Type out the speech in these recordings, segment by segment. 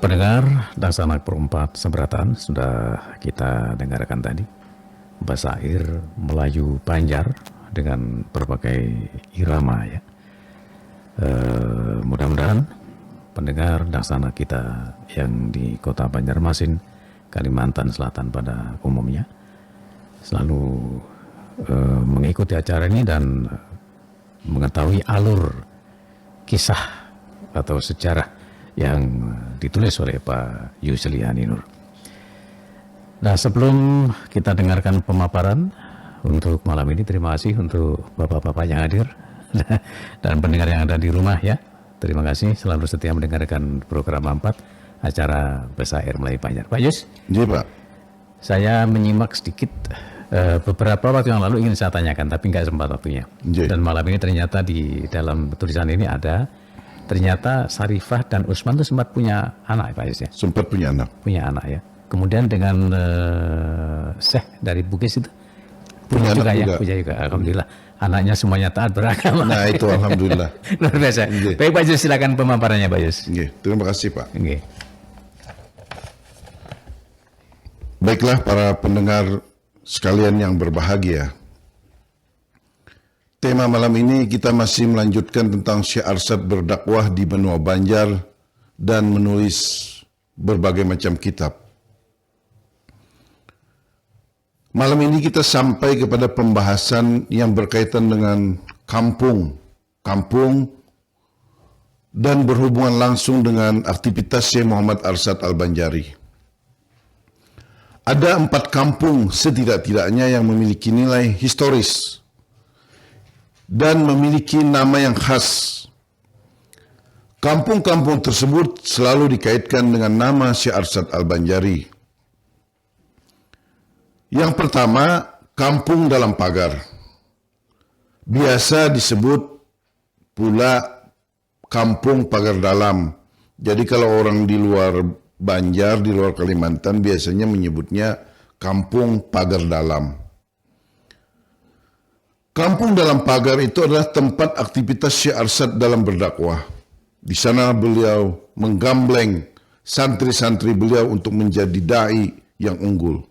Pendengar dan sanak perempat seberatan sudah kita dengarkan tadi Basair Melayu Banjar dengan berbagai irama ya. Mudah-mudahan pendengar dan sanak kita yang di kota Banjarmasin, Kalimantan Selatan pada umumnya selalu mengikuti acara ini dan mengetahui alur kisah atau sejarah yang ditulis oleh Pak Yusli Aninur. Nah, sebelum kita dengarkan pemaparan untuk malam ini, terima kasih untuk bapak-bapak yang hadir dan pendengar yang ada di rumah ya. Terima kasih selalu setia mendengarkan program 4 acara Basair Melayu Banjar. Pak Yus? Iya, Pak. Saya menyimak sedikit beberapa waktu yang lalu ingin saya tanyakan, tapi nggak sempat waktunya. Dan malam ini ternyata di dalam tulisan ini ada, ternyata Sarifah dan Usman itu sempat punya anak, Pak Yus ya? Sempat punya anak. Punya anak ya. Kemudian dengan Syekh dari Bugis itu punya juga anak ya, punya juga. Alhamdulillah. Anaknya semuanya taat beragama. Nah itu alhamdulillah. Luar biasa. Baik Pak Yus, silakan pemaparannya Pak Yus. Terima kasih Pak. Okay. Baiklah para pendengar sekalian yang berbahagia. Tema malam ini kita masih melanjutkan tentang Syekh Arsyad berdakwah di benua Banjar dan menulis berbagai macam kitab. Malam ini kita sampai kepada pembahasan yang berkaitan dengan kampung dan berhubungan langsung dengan aktivitas Syekh Muhammad Arsyad Al-Banjari. Ada 4 kampung setidak-tidaknya yang memiliki nilai historis dan memiliki nama yang khas. Kampung-kampung tersebut selalu dikaitkan dengan nama Syekh Arsyad Al-Banjari. Yang pertama, kampung dalam pagar. Biasa disebut pula kampung pagar dalam. Jadi kalau orang di luar Banjar, di luar Kalimantan biasanya menyebutnya kampung pagar dalam. Kampung dalam pagar itu adalah tempat aktivitas Syekh Arsyad dalam berdakwah. Di sana beliau menggambleng santri-santri beliau untuk menjadi dai yang unggul.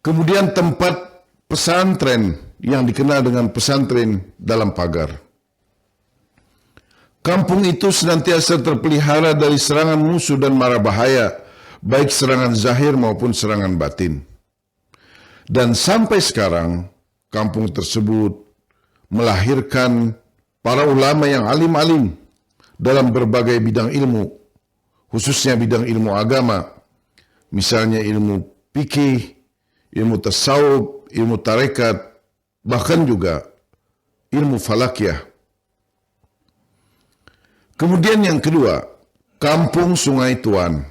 Kemudian tempat pesantren yang dikenal dengan pesantren dalam pagar. Kampung itu senantiasa terpelihara dari serangan musuh dan mara bahaya, baik serangan zahir maupun serangan batin. Dan sampai sekarang, kampung tersebut melahirkan para ulama yang alim-alim dalam berbagai bidang ilmu, khususnya bidang ilmu agama, misalnya ilmu fikih, ilmu tasawuf, ilmu tarekat, bahkan juga ilmu falakiyah. Kemudian yang kedua, Kampung Sungai Tuan.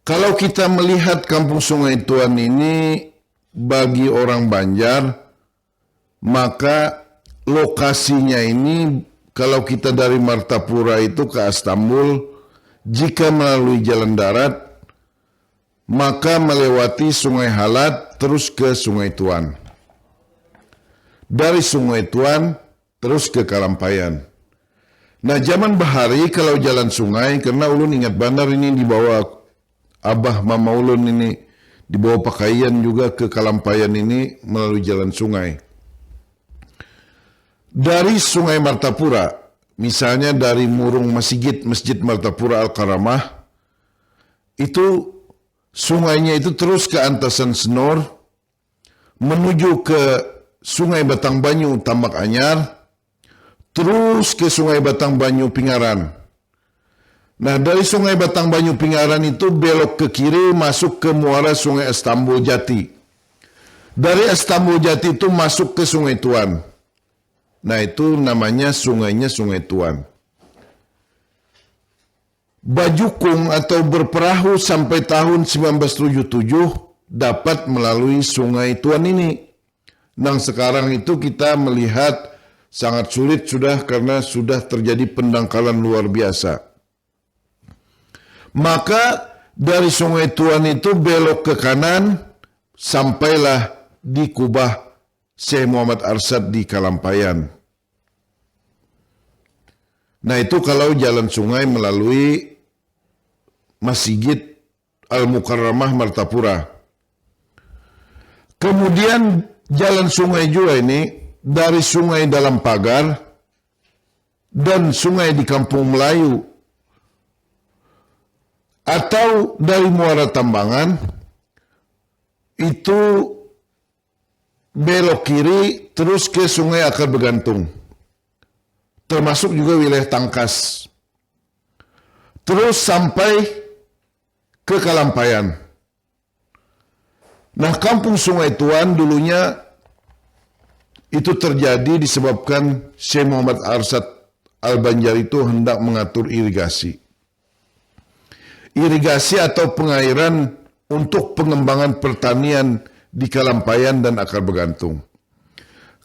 Kalau kita melihat Kampung Sungai Tuan ini bagi orang Banjar, maka lokasinya ini kalau kita dari Martapura itu ke Istanbul, jika melalui jalan darat, maka melewati Sungai Halat terus ke Sungai Tuan. Dari Sungai Tuan terus ke Kalampayan. Nah, zaman bahari kalau jalan sungai, karena ulun ingat bandar ini dibawa Abah Mama ulun ini, dibawa pakaian juga ke Kalampayan ini melalui jalan sungai. Dari Sungai Martapura, misalnya dari Murung Masigit, Masjid Martapura Al-Karamah, itu sungainya itu terus ke Antasan Senor, menuju ke Sungai Batang Banyu Tambak Anyar, terus ke Sungai Batang Banyu Pingaran. Nah, dari Sungai Batang Banyu Pingaran itu belok ke kiri masuk ke muara Sungai Istanbul Jati. Dari Istanbul Jati itu masuk ke Sungai Tuan. Nah, itu namanya sungainya Sungai Tuan. Bajukung atau berperahu sampai tahun 1977 dapat melalui Sungai Tuan ini. Nah, sekarang itu kita melihat sangat sulit sudah karena sudah terjadi pendangkalan luar biasa. Maka dari Sungai Tuan itu belok ke kanan sampailah di kubah Syekh Muhammad Arsyad di Kalampayan. Nah itu kalau jalan sungai melalui Masjid Al-Mukarramah Martapura. Kemudian jalan sungai juga ini dari sungai dalam pagar dan sungai di Kampung Melayu atau dari Muara Tambangan itu belok kiri terus ke Sungai Akar Bergantung, termasuk juga wilayah Tangkas, terus sampai ke Kalampayan. Nah, Kampung Sungai Tuan dulunya itu terjadi disebabkan Syekh Muhammad Arsad Al-Banjari itu hendak mengatur irigasi. Irigasi atau pengairan untuk pengembangan pertanian di Kalampayan dan Akar Bergantung.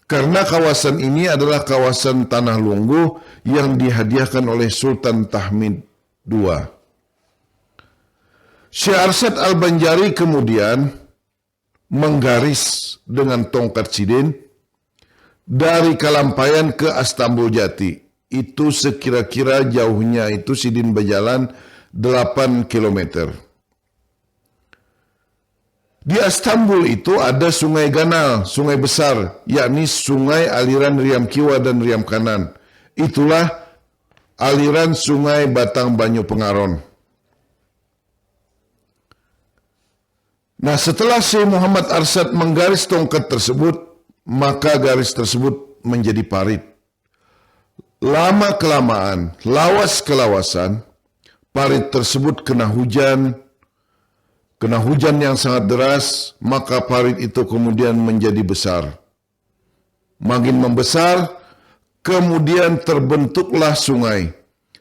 Karena kawasan ini adalah kawasan tanah lunggu yang dihadiahkan oleh Sultan Tahmid II. Syekh Arsad Al-Banjari kemudian menggaris dengan tongkat sidin dari Kalampayan ke Astambul Jati. Itu sekira-kira jauhnya itu sidin berjalan 8 km. Di Astambul itu ada Sungai Ganal, sungai besar, yakni sungai aliran Riam Kiwa dan Riam Kanan. Itulah aliran Sungai Batang Banyu Pengaron. Nah, setelah Syekh Muhammad Arsad menggaris tongkat tersebut, maka garis tersebut menjadi parit. Lama-kelamaan, lawas-kelawasan, parit tersebut kena hujan yang sangat deras, maka parit itu kemudian menjadi besar. Makin membesar, kemudian terbentuklah sungai,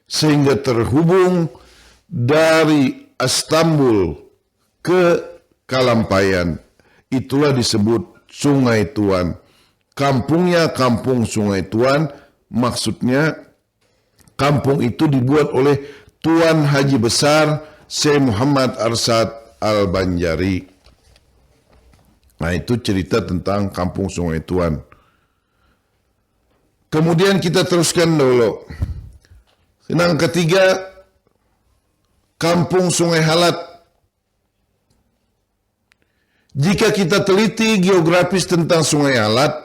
sehingga terhubung dari Astambul ke Kalampayan. Itulah disebut Sungai Tuan. Kampungnya Kampung Sungai Tuan, maksudnya kampung itu dibuat oleh Tuan Haji Besar Syekh Muhammad Arsad Al-Banjari. Nah, itu cerita tentang Kampung Sungai Tuan. Kemudian kita teruskan dulu. Yang ketiga, Kampung Sungai Halat. Jika kita teliti geografis tentang Sungai Halat,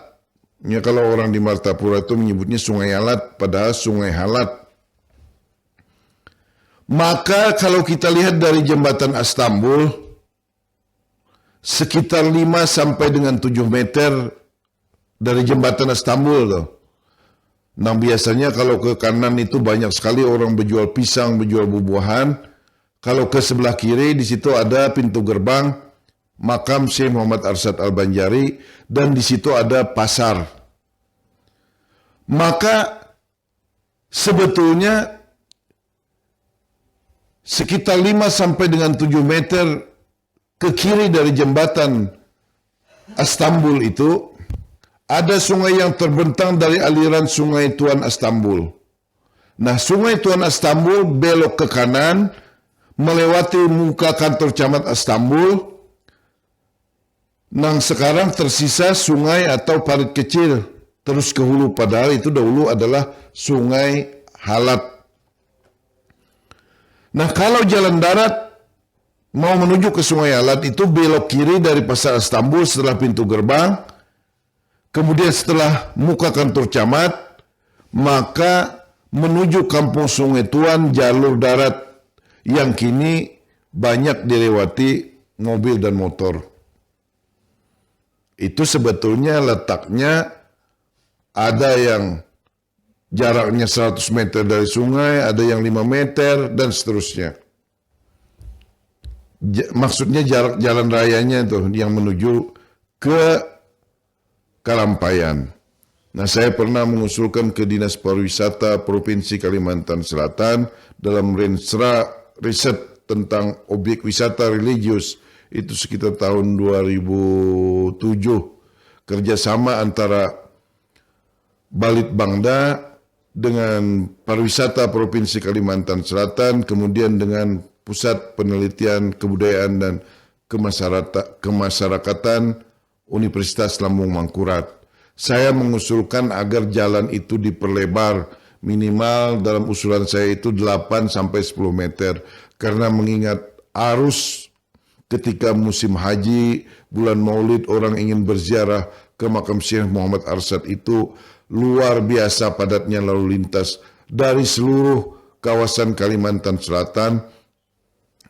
ya kalau orang di Martapura itu menyebutnya Sungai Halat, padahal Sungai Halat. Maka kalau kita lihat dari jembatan Astambul, sekitar 5 sampai dengan 7 meter dari jembatan Astambul tuh. Nah, biasanya kalau ke kanan itu banyak sekali orang berjual pisang, berjual buah-buahan. Kalau ke sebelah kiri di situ ada pintu gerbang makam Syekh Muhammad Arsad Al-Banjari dan di situ ada pasar. Maka sebetulnya sekitar 5 sampai dengan 7 meter ke kiri dari jembatan Astambul itu ada sungai yang terbentang dari aliran Sungai Tuan Astambul. Nah, Sungai Tuan Astambul belok ke kanan melewati muka kantor camat Astambul. Nah, sekarang tersisa sungai atau parit kecil terus ke hulu, padahal itu dahulu adalah Sungai Halat. Nah, kalau jalan darat mau menuju ke Sungai Halat itu belok kiri dari Pasar Astambul setelah pintu gerbang, kemudian setelah muka kantor camat, maka menuju Kampung Sungai Tuan jalur darat yang kini banyak dilewati mobil dan motor. Itu sebetulnya letaknya ada yang jaraknya 100 meter dari sungai, ada yang 5 meter, dan seterusnya. Maksudnya jarak jalan rayanya itu yang menuju ke Kalampayan. Nah, saya pernah mengusulkan ke Dinas Pariwisata Provinsi Kalimantan Selatan dalam rensra riset tentang objek wisata religius itu sekitar tahun 2007. Kerjasama antara Balitbangda dengan Pariwisata Provinsi Kalimantan Selatan, kemudian dengan Pusat Penelitian Kebudayaan dan Kemasyarakatan Universitas Lambung Mangkurat. Saya mengusulkan agar jalan itu diperlebar minimal dalam usulan saya itu 8 sampai 10 meter. Karena mengingat arus ketika musim haji, bulan Maulid, orang ingin berziarah ke makam Syekh Muhammad Arsyad itu luar biasa padatnya lalu lintas dari seluruh kawasan Kalimantan Selatan,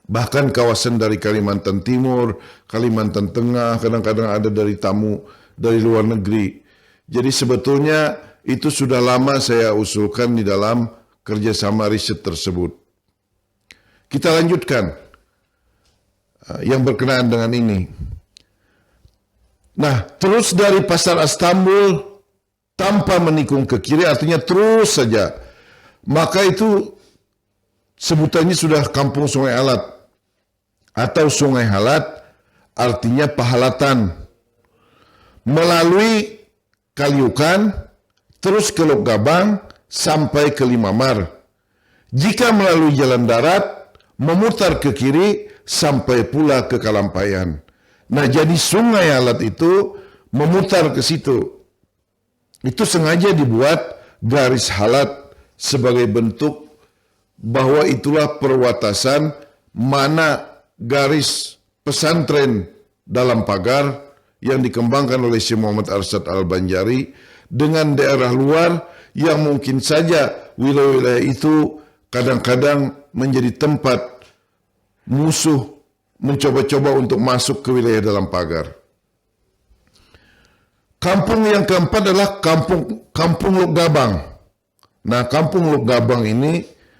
bahkan kawasan dari Kalimantan Timur, Kalimantan Tengah, kadang-kadang ada dari tamu dari luar negeri. Jadi sebetulnya itu sudah lama saya usulkan di dalam kerjasama riset tersebut. Kita lanjutkan yang berkenaan dengan ini. Nah, terus dari Pasar Astambul tanpa menikung ke kiri, artinya terus saja. Maka itu sebutannya sudah Kampung Sungai Alat atau Sungai Halat, artinya Pahalatan. Melalui Kaliukan, terus ke Lok Gabang sampai ke Limamar. Jika melalui jalan darat, memutar ke kiri sampai pula ke Kalampayan. Nah, jadi Sungai Alat itu memutar ke situ. Itu sengaja dibuat garis halat sebagai bentuk bahwa itulah perwatasan mana garis pesantren dalam pagar yang dikembangkan oleh Syekh Muhammad Arsyad Al-Banjari dengan daerah luar yang mungkin saja wilayah-wilayah itu kadang-kadang menjadi tempat musuh mencoba-coba untuk masuk ke wilayah dalam pagar. Kampung yang keempat adalah Kampung Lok Gabang. Nah, Kampung Lok Gabang ini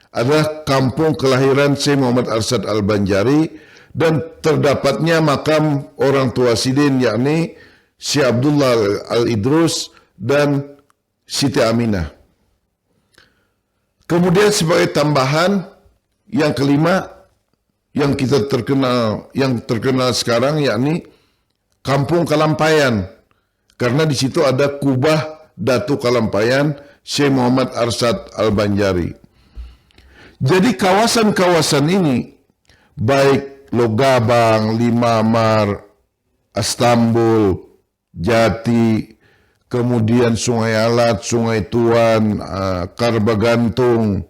adalah kampung kelahiran Syekh Muhammad Arsyad Al-Banjari dan terdapatnya makam orang tua Sidin, yakni Syekh Abdullah Al-Idrus dan Siti Aminah. Kemudian sebagai tambahan yang kelima yang kita terkenal sekarang, yakni Kampung Kalampayan, karena di situ ada kubah Datu Kalampayan Syekh Muhammad Arsyad Al-Banjari. Jadi kawasan-kawasan ini, baik Lok Gabang, Limamar, Astambul, Jati, kemudian Sungai Alat, Sungai Tuan, Karbagantung,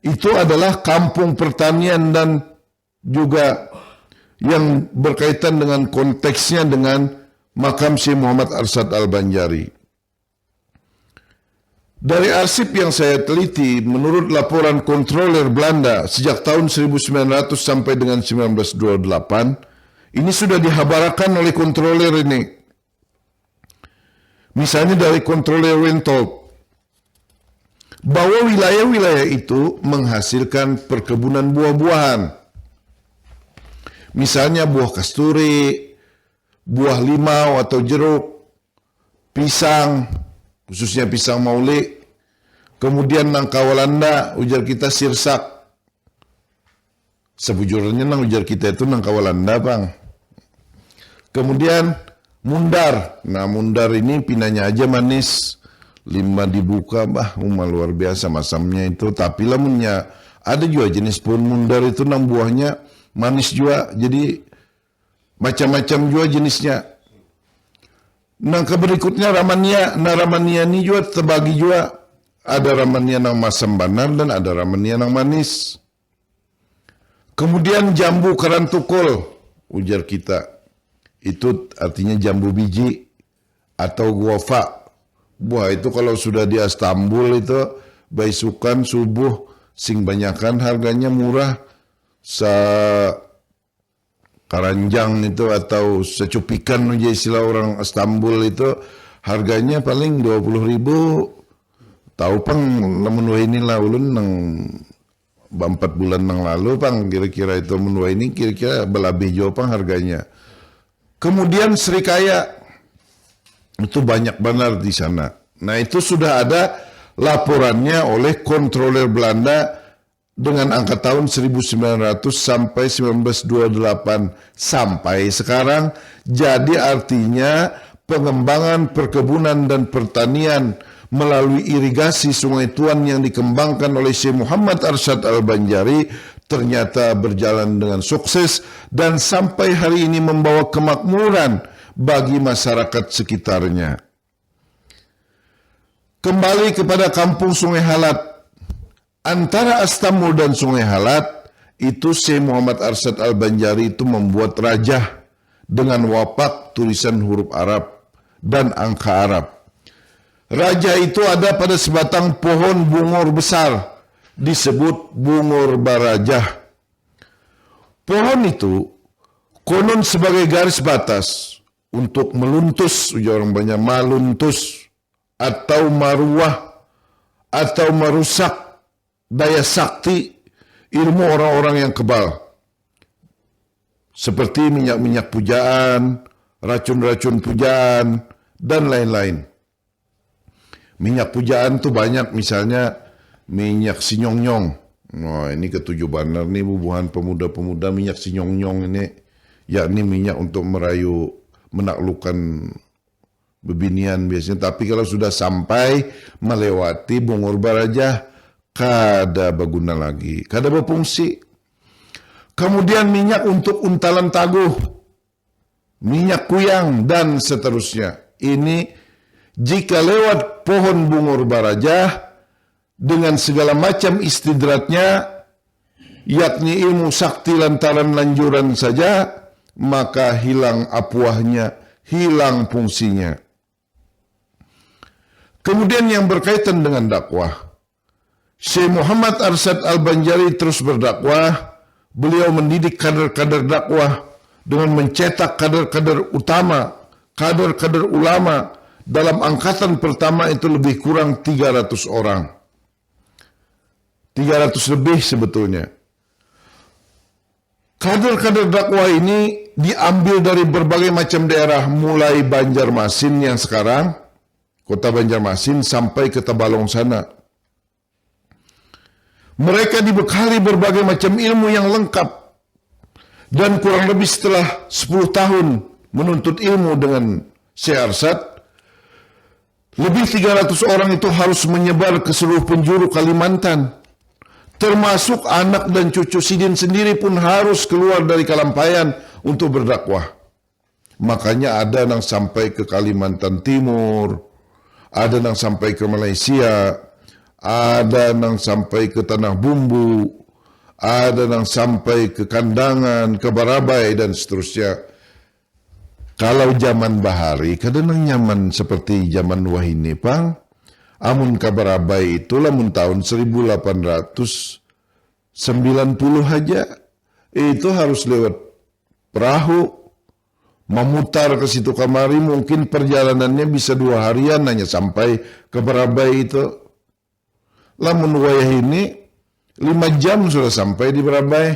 itu adalah kampung pertanian dan juga yang berkaitan dengan konteksnya dengan makam Syekh Muhammad Arsyad Al-Banjari. Dari arsip yang saya teliti, menurut laporan kontroler Belanda sejak tahun 1900 sampai dengan 1928, ini sudah dihabarakan oleh kontroler ini. Misalnya dari kontroler Wentolp, bahwa wilayah-wilayah itu menghasilkan perkebunan buah-buahan. Misalnya buah kasturi, buah limau atau jeruk, pisang, khususnya pisang mauli, kemudian nangka Walanda, ujar kita sirsak. Sebujurnya ujar kita itu nangka Walanda, Bang. Kemudian mundar. Nah, mundar ini pinanya aja manis. 5 dibuka, luar biasa masamnya itu. Tapi lamunnya ada juga jenis pohon mundar itu buahnya manis juga. Jadi macam-macam juga jenisnya. Nangka berikutnya ramania. Nah, ramania ini juga terbagi juga. Ada ramania yang masam banar dan ada ramania yang manis. Kemudian jambu karantukul, ujar kita. Itu artinya jambu biji atau guava. Buah itu kalau sudah di Astambul itu baisukan subuh sing banyakan harganya murah. Karanjang itu atau secupikan aja istilah orang Astambul itu harganya paling 20.000. Tahu pang namun inilah ulun nang 4 bulan yang lalu pang kira-kira itu menua ini kira-kira belabih jauh pang harganya. Kemudian serikaya itu banyak benar di sana. Nah, itu sudah ada laporannya oleh kontroler Belanda dengan angka tahun 1900 sampai 1928 sampai sekarang. Jadi artinya pengembangan perkebunan dan pertanian melalui irigasi Sungai Tuan yang dikembangkan oleh Syekh Muhammad Arsyad Al-Banjari ternyata berjalan dengan sukses dan sampai hari ini membawa kemakmuran bagi masyarakat sekitarnya. Kembali kepada Kampung Sungai Halat. Antara Astamul dan Sungai Halat, itu Syekh Muhammad Arsyad Al-Banjari itu membuat rajah dengan wapak tulisan huruf Arab dan angka Arab. Raja itu ada pada sebatang pohon bungur besar, disebut bungur barajah. Pohon itu konon sebagai garis batas untuk meluntus, ujar orang banyak, maluntus atau maruah atau merusak daya sakti ilmu orang-orang yang kebal. Seperti minyak-minyak pujaan, racun-racun pujaan, dan lain-lain. Minyak pujaan tuh banyak, misalnya minyak sinyong-nyong. Wah, ini ketujuh banar nih bubuhan pemuda-pemuda minyak sinyong-nyong ini, yakni minyak untuk merayu menaklukkan bebinian biasanya. Tapi kalau sudah sampai melewati bungur barajah, kada berguna lagi, kada berfungsi. Kemudian minyak untuk untalan taguh, minyak kuyang, dan seterusnya. Ini jika lewat pohon bungur barajah dengan segala macam istidratnya, yakni ilmu sakti lantaran lanjuran saja, maka hilang apuahnya, hilang fungsinya. Kemudian yang berkaitan dengan dakwah, Syekh Muhammad Arsyad Al-Banjari terus berdakwah. Beliau mendidik kader-kader dakwah dengan mencetak kader-kader utama, kader-kader ulama. Dalam angkatan pertama itu lebih kurang 300 orang. 300 lebih sebetulnya. Kader-kader dakwah ini diambil dari berbagai macam daerah, mulai Banjarmasin yang sekarang, kota Banjarmasin, sampai ke Tabalong sana. Mereka dibekali berbagai macam ilmu yang lengkap. Dan kurang lebih setelah 10 tahun menuntut ilmu dengan Syekh Arsyad, lebih 300 orang itu harus menyebar ke seluruh penjuru Kalimantan. Termasuk anak dan cucu Sidin sendiri pun harus keluar dari Kalampayan untuk berdakwah. Makanya ada yang sampai ke Kalimantan Timur, ada yang sampai ke Malaysia, ada yang sampai ke Tanah Bumbu, ada yang sampai ke Kandangan, ke Barabai, dan seterusnya. Kalau zaman Bahari, kadang nyaman seperti zaman Wahini, Pang. Amun ke Barabai itu lamun tahun 1890 aja, itu harus lewat perahu, memutar ke situ kamari, mungkin perjalanannya bisa 2 harian hanya sampai ke Barabai itu. Lamun wayah ini 5 jam sudah sampai di Barabai.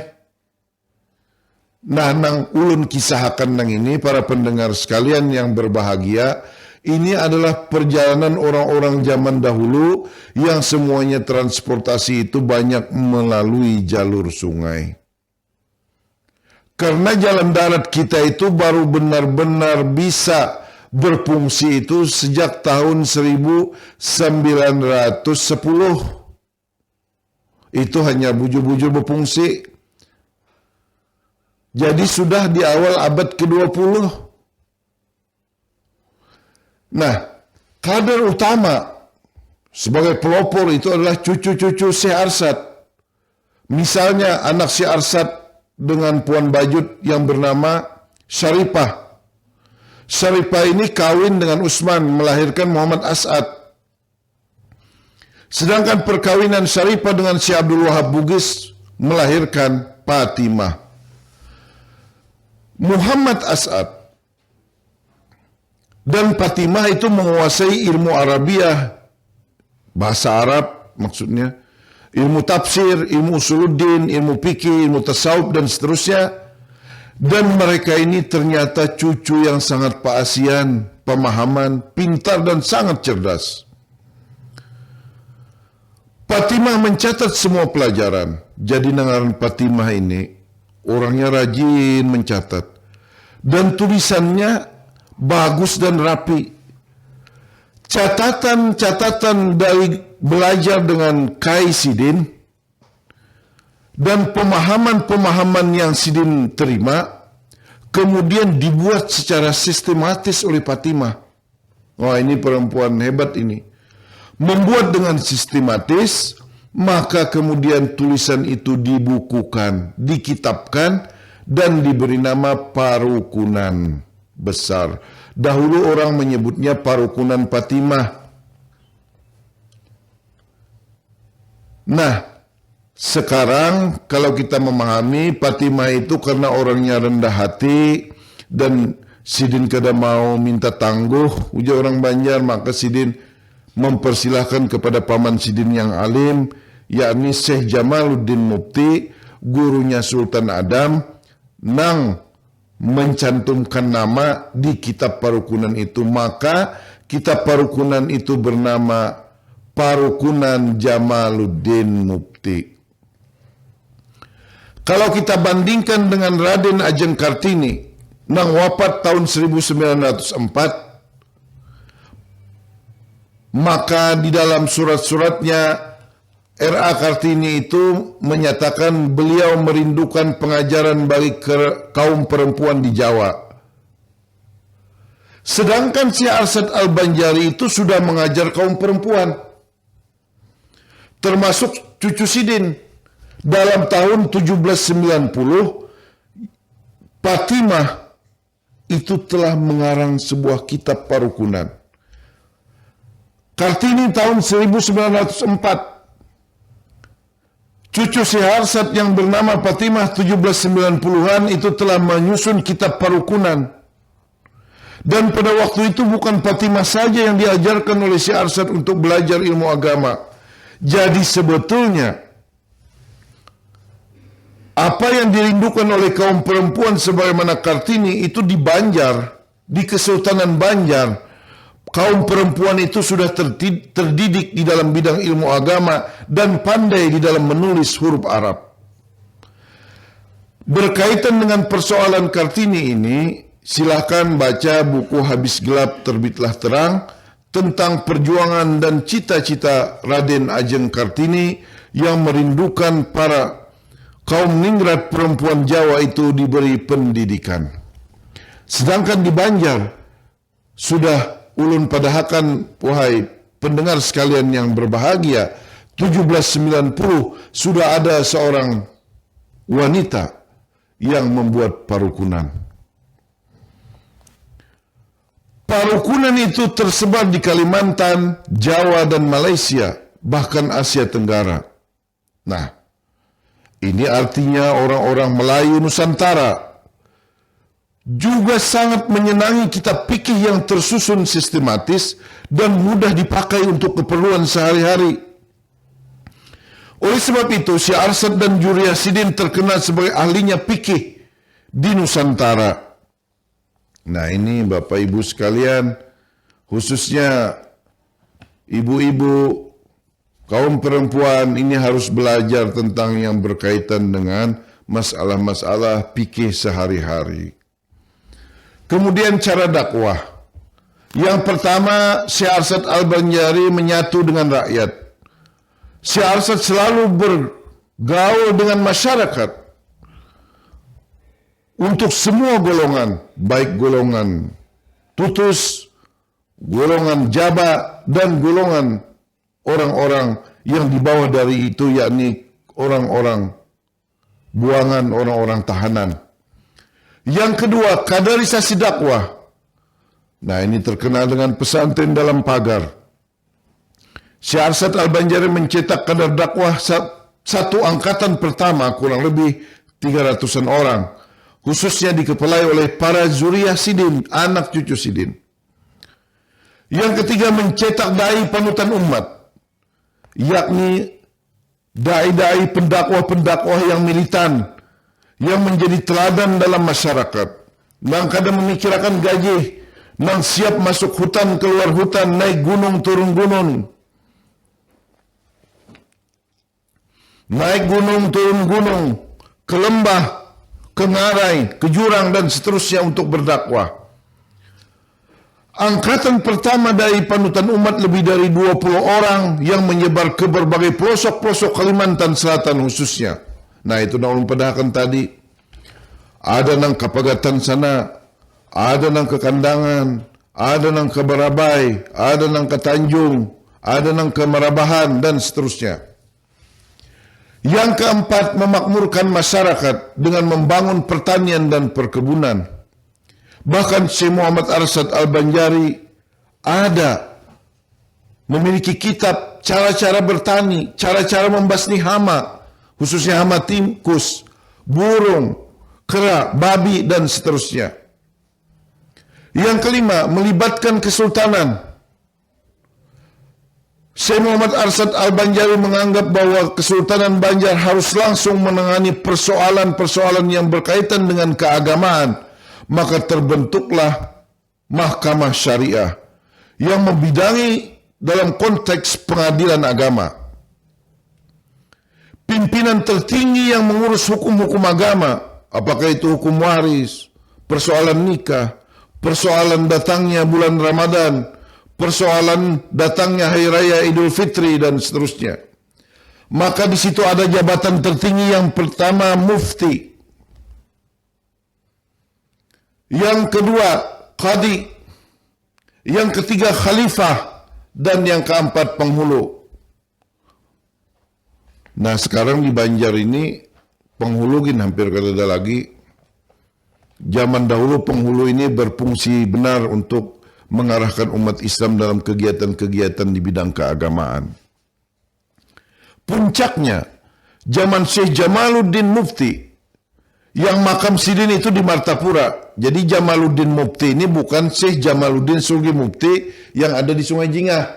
Nah, nang ulun kisahkan nang ini, para pendengar sekalian yang berbahagia, ini adalah perjalanan orang-orang zaman dahulu yang semuanya transportasi itu banyak melalui jalur sungai. Karena jalan darat kita itu baru benar-benar bisa berfungsi itu sejak tahun 1910. Itu hanya bujur-bujur berfungsi. Jadi sudah di awal abad ke-20. Nah, kader utama sebagai pelopor itu adalah cucu-cucu Syekh Arsyad. Misalnya anak Syekh Arsyad dengan Puan Bajut yang bernama Syaripah. Syaripah ini kawin dengan Usman, melahirkan Muhammad As'ad. Sedangkan perkawinan Syaripah dengan Syekh Abdul Wahab Bugis melahirkan Fatimah. Muhammad As'ad dan Fatimah itu menguasai ilmu Arabiah, bahasa Arab maksudnya, ilmu tafsir, ilmu usuluddin, ilmu fikih, ilmu tasawuf, dan seterusnya. Dan mereka ini ternyata cucu yang sangat paasian, pemahaman, pintar, dan sangat cerdas. Fatimah mencatat semua pelajaran. Jadi nangaran Fatimah ini orangnya rajin mencatat. Dan tulisannya bagus dan rapi. Catatan-catatan dari belajar dengan Kai Sidin dan pemahaman-pemahaman yang Sidin terima kemudian dibuat secara sistematis oleh Fatimah. Wah, ini perempuan hebat ini. Membuat dengan sistematis, maka kemudian tulisan itu dibukukan, dikitabkan, dan diberi nama Parukunan Besar. Dahulu orang menyebutnya Parukunan Fatimah. Nah, sekarang kalau kita memahami Fatimah itu karena orangnya rendah hati dan Sidin kada mau minta tangguh, ujar orang Banjar, maka Sidin mempersilahkan kepada paman Sidin yang alim, yakni Syekh Jamaluddin Mufti, gurunya Sultan Adam, nang mencantumkan nama di kitab Parukunan itu. Maka kitab Parukunan itu bernama Parukunan Jamaluddin Mufti. Kalau kita bandingkan dengan Raden Ajeng Kartini, nang wafat tahun 1904, maka di dalam surat-suratnya R.A. Kartini itu menyatakan beliau merindukan pengajaran bagi kaum perempuan di Jawa. Sedangkan Syekh Arsyad Al-Banjari itu sudah mengajar kaum perempuan, termasuk cucu Sidin. Dalam tahun 1790, Fatimah itu telah mengarang sebuah kitab Parukunan. Kartini tahun 1904. Cucu Syekh Arsyad yang bernama Fatimah 1790-an itu telah menyusun kitab Parukunan. Dan pada waktu itu bukan Fatimah saja yang diajarkan oleh Syekh Arsyad untuk belajar ilmu agama. Jadi sebetulnya apa yang dirindukan oleh kaum perempuan sebagaimana Kartini itu di Banjar, di Kesultanan Banjar. Kaum perempuan itu sudah terdidik di dalam bidang ilmu agama dan pandai di dalam menulis huruf Arab. Berkaitan dengan persoalan Kartini ini, silakan baca buku Habis Gelap Terbitlah Terang tentang perjuangan dan cita-cita Raden Ajeng Kartini yang merindukan para kaum ningrat perempuan Jawa itu diberi pendidikan. Sedangkan di Banjar, sudah ulun padahakan, wahai pendengar sekalian yang berbahagia, 1790 sudah ada seorang wanita yang membuat parukunan. Parukunan itu tersebar di Kalimantan, Jawa, dan Malaysia, bahkan Asia Tenggara. Nah, ini artinya orang-orang Melayu Nusantara juga sangat menyenangi kitab fikih yang tersusun sistematis dan mudah dipakai untuk keperluan sehari-hari. Oleh sebab itu, Syekh Arsyad dan Juria Sidin terkenal sebagai ahlinya fikih di Nusantara. Nah, ini Bapak Ibu sekalian, khususnya ibu-ibu, kaum perempuan ini harus belajar tentang yang berkaitan dengan masalah-masalah fikih sehari-hari. Kemudian cara dakwah. Yang pertama, Syekh Arsyad Al-Banjari menyatu dengan rakyat. Syekh Arsyad selalu bergaul dengan masyarakat untuk semua golongan, baik golongan tutus, golongan jaba, dan golongan orang-orang yang di bawah dari itu, yakni orang-orang buangan, orang-orang tahanan. Yang kedua, kaderisasi dakwah. Nah, ini terkenal dengan pesantren dalam pagar. Syekh Arsyad Al-Banjari mencetak kader dakwah satu angkatan pertama, kurang lebih 300-an orang, khususnya dikepalai oleh para zuriyah Sidin, anak cucu Sidin. Yang ketiga, mencetak dai panutan umat, yakni dai-dai pendakwah-pendakwah yang militan, yang menjadi teladan dalam masyarakat, nang kadang memikirkan gaji, nang siap masuk hutan keluar hutan, naik gunung turun gunung, naik gunung turun gunung, ke lembah, ke ngarai, ke jurang, dan seterusnya untuk berdakwah. Angkatan pertama dari panutan umat lebih dari 20 orang yang menyebar ke berbagai pelosok-pelosok Kalimantan Selatan khususnya. Nah, itu yang ulun padahkan tadi. Ada nang Kapagatan sana, ada nang ke Kandangan, ada nang ke Barabai, ada nang ke Tanjung, ada nang ke Marabahan, dan seterusnya. Yang keempat, memakmurkan masyarakat dengan membangun pertanian dan perkebunan. Bahkan Syekh Muhammad Arsyad Al-Banjari memiliki kitab cara-cara bertani, cara-cara membasmi hama, khususnya hama tikus, burung, kera, babi, dan seterusnya. Yang kelima, melibatkan kesultanan. Syekh Muhammad Arsyad Al-Banjari menganggap bahwa Kesultanan Banjar harus langsung menangani persoalan-persoalan yang berkaitan dengan keagamaan. Maka terbentuklah Mahkamah Syariah yang membidangi dalam konteks pengadilan agama. Pimpinan tertinggi yang mengurus hukum-hukum agama, apakah itu hukum waris, persoalan nikah, persoalan datangnya bulan Ramadan, persoalan datangnya Hari Raya Idul Fitri, dan seterusnya. Maka di situ ada jabatan tertinggi yang pertama mufti, yang kedua qadi, yang ketiga khalifah, dan yang keempat penghulu. Nah sekarang di Banjar ini penghulu hampir kada ada lagi. Zaman dahulu penghulu ini berfungsi benar untuk mengarahkan umat Islam dalam kegiatan-kegiatan di bidang keagamaan. Puncaknya, zaman Syekh Jamaluddin Mufti, yang makam Sidin itu di Martapura. Jadi Jamaluddin Mufti ini bukan Syekh Jamaluddin Sulgi Mufti yang ada di Sungai Jingah.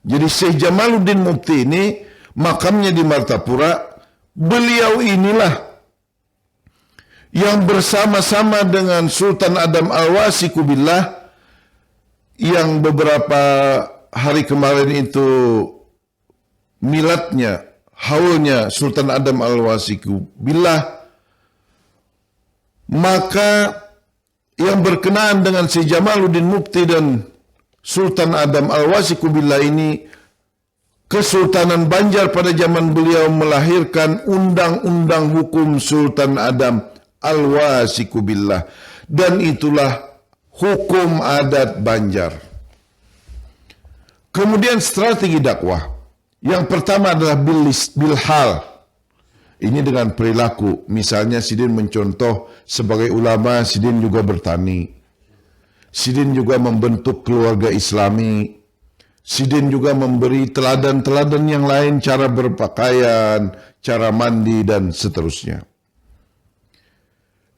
Jadi Syekh Jamaluddin Mufti ini makamnya di Martapura. Beliau inilah yang bersama-sama dengan Sultan Adam Al-Wasikubillah yang beberapa hari kemarin itu miladnya, haulnya Sultan Adam Al-Wasikubillah, maka yang berkenaan dengan Syekh Jamaluddin Mufti dan Sultan Adam Al-Wasikubillah ini, Kesultanan Banjar pada zaman beliau melahirkan undang-undang hukum Sultan Adam Al-Wasikubillah, dan itulah hukum adat Banjar. Kemudian strategi dakwah. Yang pertama adalah bilhal. Ini dengan perilaku. Misalnya Sidin mencontoh sebagai ulama, Sidin juga bertani. Sidin juga membentuk keluarga Islami. Sidin juga memberi teladan-teladan yang lain, cara berpakaian, cara mandi, dan seterusnya.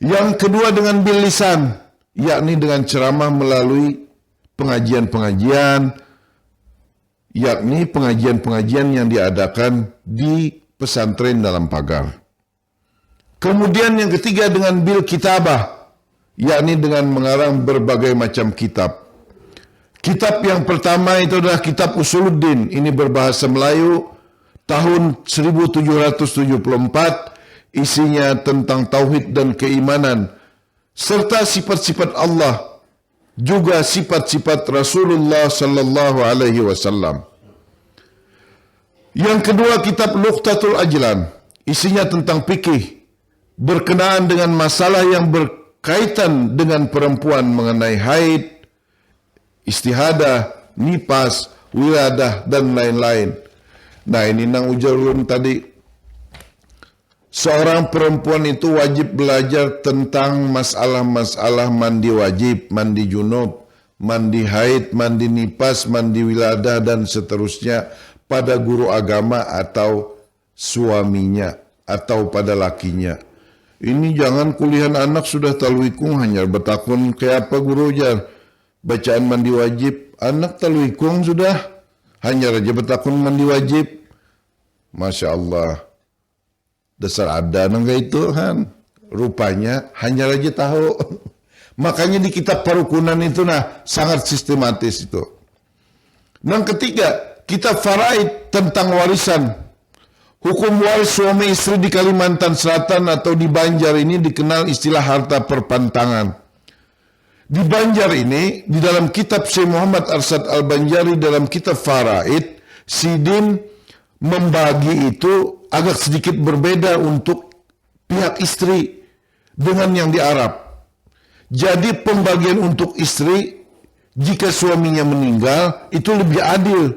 Yang kedua dengan bil lisan, yakni dengan ceramah melalui pengajian-pengajian, yakni pengajian-pengajian yang diadakan di pesantren dalam pagar. Kemudian yang ketiga dengan bil kitabah, yakni dengan mengarang berbagai macam kitab. Kitab yang pertama itu adalah kitab Usuluddin, ini berbahasa Melayu, tahun 1774, isinya tentang tauhid dan keimanan, serta sifat-sifat Allah, juga sifat-sifat Rasulullah sallallahu alaihi wasallam. Yang kedua kitab Luqtatul Ajlan, isinya tentang fikih, berkenaan dengan masalah yang berkaitan dengan perempuan mengenai haid, istihadah, nifas, wiladah, dan lain-lain. Nah ini nang ujar ulun tadi, seorang perempuan itu wajib belajar tentang masalah-masalah mandi wajib, mandi junub, mandi haid, mandi nifas, mandi wiladah, dan seterusnya pada guru agama atau suaminya atau pada lakinya. Ini jangan kuliah anak sudah talwikung hanya bertakun kayak apa guru jar. Bacaan mandi wajib, anak talwikung sudah hanya raja bertakun mandi wajib. Masya Allah. Dasar ada nangga itu kan. Rupanya hanya raja tahu. Makanya di kitab parukunan itu sangat sistematis itu. Yang ketiga, kitab faraid tentang warisan. Hukum waris suami istri di Kalimantan Selatan atau di Banjar ini dikenal istilah harta perpantangan. Di Banjar ini, di dalam kitab Syekh Muhammad Arsyad Al-Banjari dalam kitab faraid, Sidin membagi itu agak sedikit berbeda untuk pihak istri dengan yang di Arab. Jadi pembagian untuk istri jika suaminya meninggal itu lebih adil,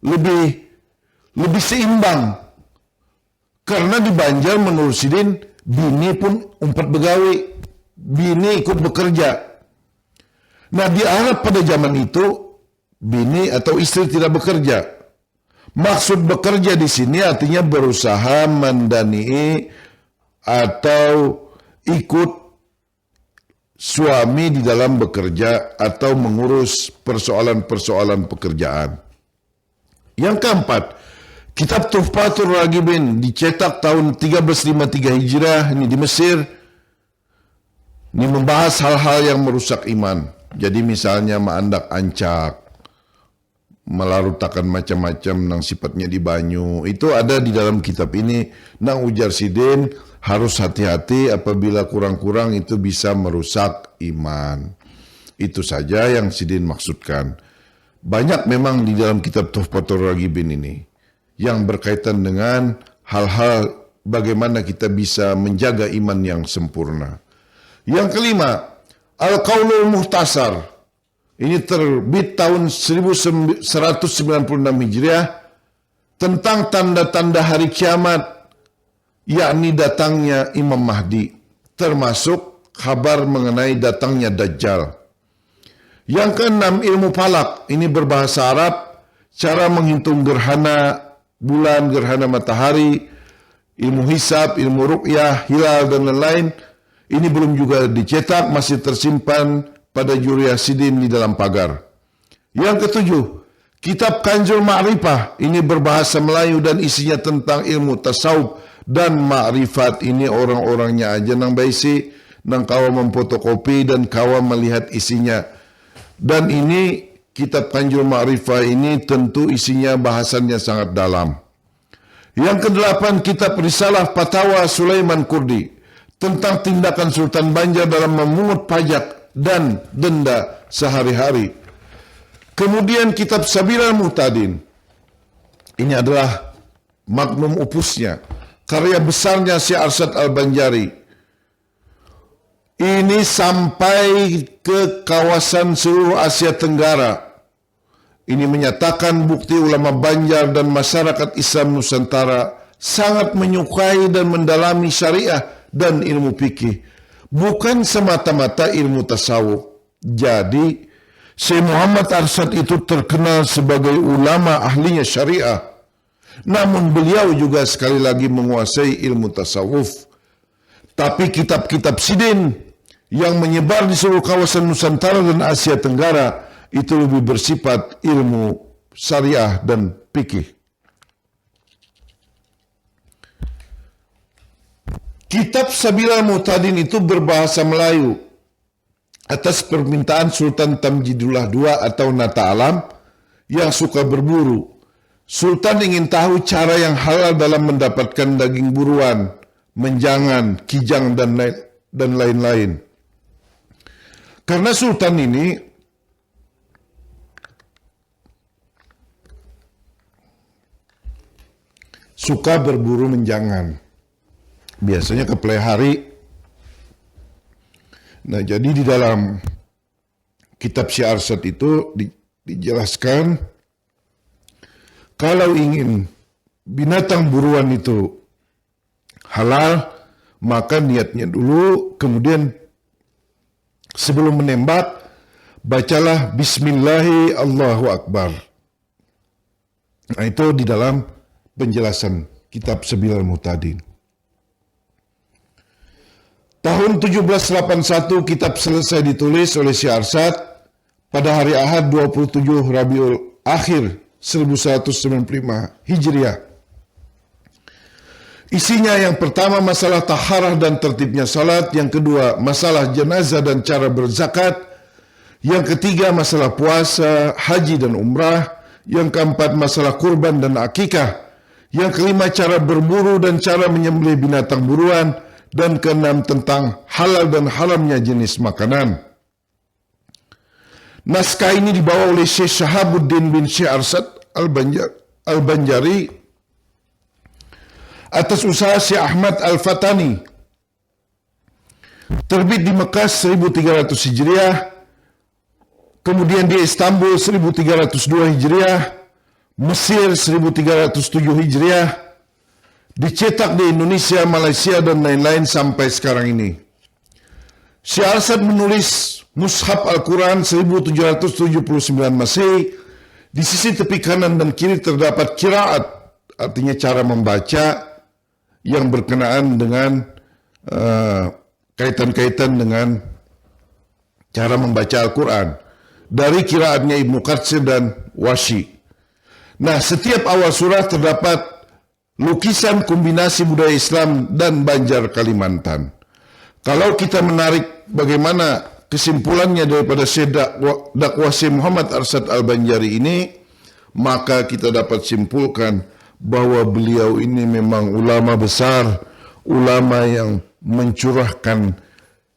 lebih seimbang. Karena di Banjar menurut Sidin, bini pun umpat begawe, bini ikut bekerja. Nah di Arab pada zaman itu, bini atau istri tidak bekerja. Maksud bekerja di sini artinya berusaha mendani atau ikut suami di dalam bekerja atau mengurus persoalan-persoalan pekerjaan. Yang keempat, kitab Tuhfatul Raghibin dicetak tahun 1353 Hijriah ini di Mesir. Ini membahas hal-hal yang merusak iman. Jadi misalnya maandak ancak, melarutakan macam-macam nang sifatnya di banyu. Itu ada di dalam kitab ini. Nang ujar Sidin harus hati-hati apabila kurang-kurang itu bisa merusak iman. Itu saja yang Sidin maksudkan. Banyak memang di dalam kitab Tuhfatul Raghibin ini yang berkaitan dengan hal-hal bagaimana kita bisa menjaga iman yang sempurna. Yang kelima, Al-Qaulul Muhtasar. Ini terbit tahun 1196 Hijriah tentang tanda-tanda hari kiamat, yakni datangnya Imam Mahdi, termasuk kabar mengenai datangnya Dajjal. Yang keenam, ilmu falak. Ini berbahasa Arab, cara menghitung gerhana bulan, gerhana matahari, ilmu hisab, ilmu ruqyah, hilal, dan lain-lain. Ini belum juga dicetak, masih tersimpan pada Juriyah Sidin di dalam pagar. Yang ketujuh, kitab Kanzul Ma'rifah. Ini berbahasa Melayu dan isinya tentang ilmu tasawuf dan ma'rifat. Ini orang-orangnya aja nang baisi, nang kawa memfotokopi dan kawa melihat isinya. Dan ini kitab Kanzul Ma'rifah ini tentu isinya bahasannya sangat dalam. Yang kedelapan, kitab Risalah Fatawa Sulaiman Kurdi tentang tindakan Sultan Banjar dalam memungut pajak dan denda sehari-hari. Kemudian kitab Sabilal Muhtadin. Ini adalah magnum opusnya, karya besarnya Syekh Arsyad Al-Banjari. Ini sampai ke kawasan seluruh Asia Tenggara. Ini menyatakan bukti ulama Banjar dan masyarakat Islam Nusantara sangat menyukai dan mendalami syariah dan ilmu fikih, bukan semata-mata ilmu tasawuf. Jadi, Syekh Muhammad Arsyad itu terkenal sebagai ulama ahlinya syariah. Namun beliau juga sekali lagi menguasai ilmu tasawuf. Tapi kitab-kitab Sidin yang menyebar di seluruh kawasan Nusantara dan Asia Tenggara itu lebih bersifat ilmu syariah dan fikih. Kitab Sabilal Muhtadin itu berbahasa Melayu atas permintaan Sultan Tamjidullah II atau Nata Alam yang suka berburu. Sultan ingin tahu cara yang halal dalam mendapatkan daging buruan, menjangan, kijang, dan lain-lain. Karena Sultan ini suka berburu menjangan. Biasanya ke hari. Nah, jadi di dalam kitab Syekh Arsyad itu dijelaskan kalau ingin binatang buruan itu halal, maka niatnya dulu, kemudian sebelum menembak bacalah Bismillahi Allahu Akbar. Nah, itu di dalam penjelasan kitab Sabilal Muhtadin. Tahun 1781 kitab selesai ditulis oleh Syekh Arsyad pada hari Ahad 27 Rabiul Akhir 1195 Hijriah. Isinya yang pertama masalah taharah dan tertibnya salat, yang kedua masalah jenazah dan cara berzakat, yang ketiga masalah puasa, haji dan umrah, yang keempat masalah kurban dan akikah, yang kelima cara berburu dan cara menyembelih binatang buruan, dan keenam tentang halal dan haramnya jenis makanan. Naskah ini dibawa oleh Syekh Shahabuddin bin Syekh Arsyad Al-Banjari atas usaha Syekh Ahmad Al-Fatani. Terbit di Mekah 1300 Hijriah, kemudian di Istanbul 1302 Hijriah, Mesir 1307 Hijriah, dicetak di Indonesia, Malaysia, dan lain-lain sampai sekarang ini. Syekh Arsyad menulis Mushaf Al-Quran 1779 Masehi. Di sisi tepi kanan dan kiri terdapat qiraat, artinya cara membaca yang berkenaan dengan kaitan-kaitan dengan cara membaca Al-Quran. Dari qiraatnya Ibnu Katsir dan Washi. Nah, setiap awal surah terdapat lukisan kombinasi budaya Islam dan Banjar Kalimantan. Kalau kita menarik bagaimana kesimpulannya daripada Syekh dakwah Syekh Muhammad Arsyad Al-Banjari ini, maka kita dapat simpulkan bahwa beliau ini memang ulama besar, ulama yang mencurahkan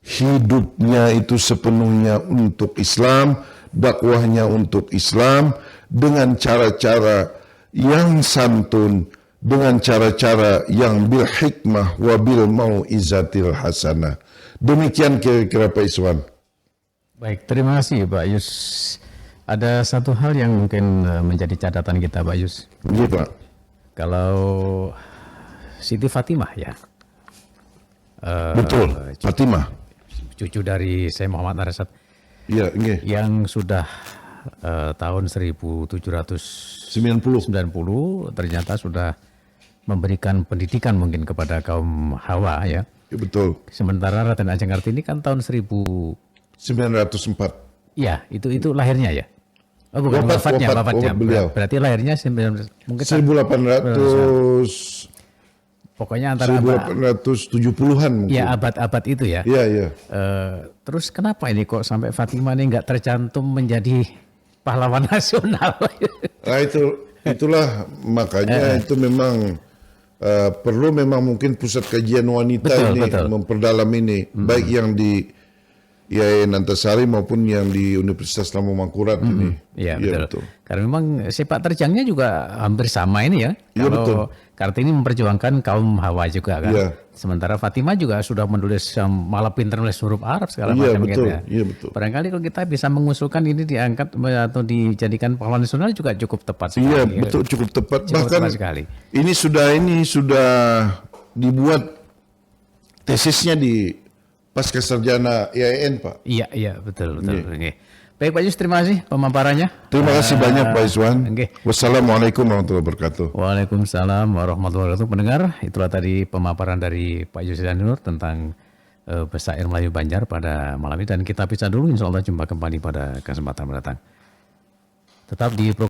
hidupnya itu sepenuhnya untuk Islam, dakwahnya untuk Islam dengan cara-cara yang santun, dengan cara-cara yang bil hikmah wa bil mau'izatil hasanah. Demikian kira-kira Pak Iswan. Baik, terima kasih Pak Yus. Ada satu hal yang mungkin menjadi catatan kita Pak Yus. Iya Pak. Kalau Siti Fatimah ya. Betul, Fatimah. Cucu dari Syekh Muhammad Arsyad. Iya, nggih. Yang sudah tahun 1790 ternyata sudah memberikan pendidikan mungkin kepada kaum Hawa ya. Ya, betul. Sementara Raden Ajeng Kartini kan tahun 904. Ya, itu lahirnya ya. Oh, bukan wafatnya. Wafat beliau. Berarti lahirnya mungkin 1800 pokoknya antara 1870-an mungkin. ya abad-abad itu ya. Iya, iya. Terus kenapa ini kok sampai Fatimah ini nggak tercantum menjadi pahlawan nasional? Nah, itulah makanya itu memang perlu memang mungkin pusat kajian wanita betul. Memperdalam ini, baik yang di IAIN Antasari maupun yang di Universitas Islam Mangkurat ini. Iya betul. Karena memang sepak terjangnya juga hampir sama ini ya. Iya, Kalau betul. Kartini memperjuangkan kaum Hawa juga kan. Iya. Sementara Fatimah juga sudah menulis malah pintar nulis huruf Arab segala Iya, macam betul. gitu ya. Iya, betul. Barangkali kalau kita bisa mengusulkan ini diangkat atau dijadikan pahlawan nasional juga cukup tepat sekali. Iya, betul, cukup tepat. Cukup Bahkan tepat sekali. ini sudah dibuat tesisnya di pasca sarjana IAIN, Pak. Iya betul. Oke. Baik Pak Yus, terima kasih pemaparannya. Terima kasih banyak Pak Iswan. Oke. Wassalamualaikum warahmatullahi wabarakatuh. Waalaikumsalam warahmatullahi wabarakatuh. Pendengar, itulah tadi pemaparan dari Pak Yus Nur tentang Besair Melayu Banjar pada malam ini. Dan kita pisah dulu, insya Allah jumpa kembali pada kesempatan mendatang. Tetap di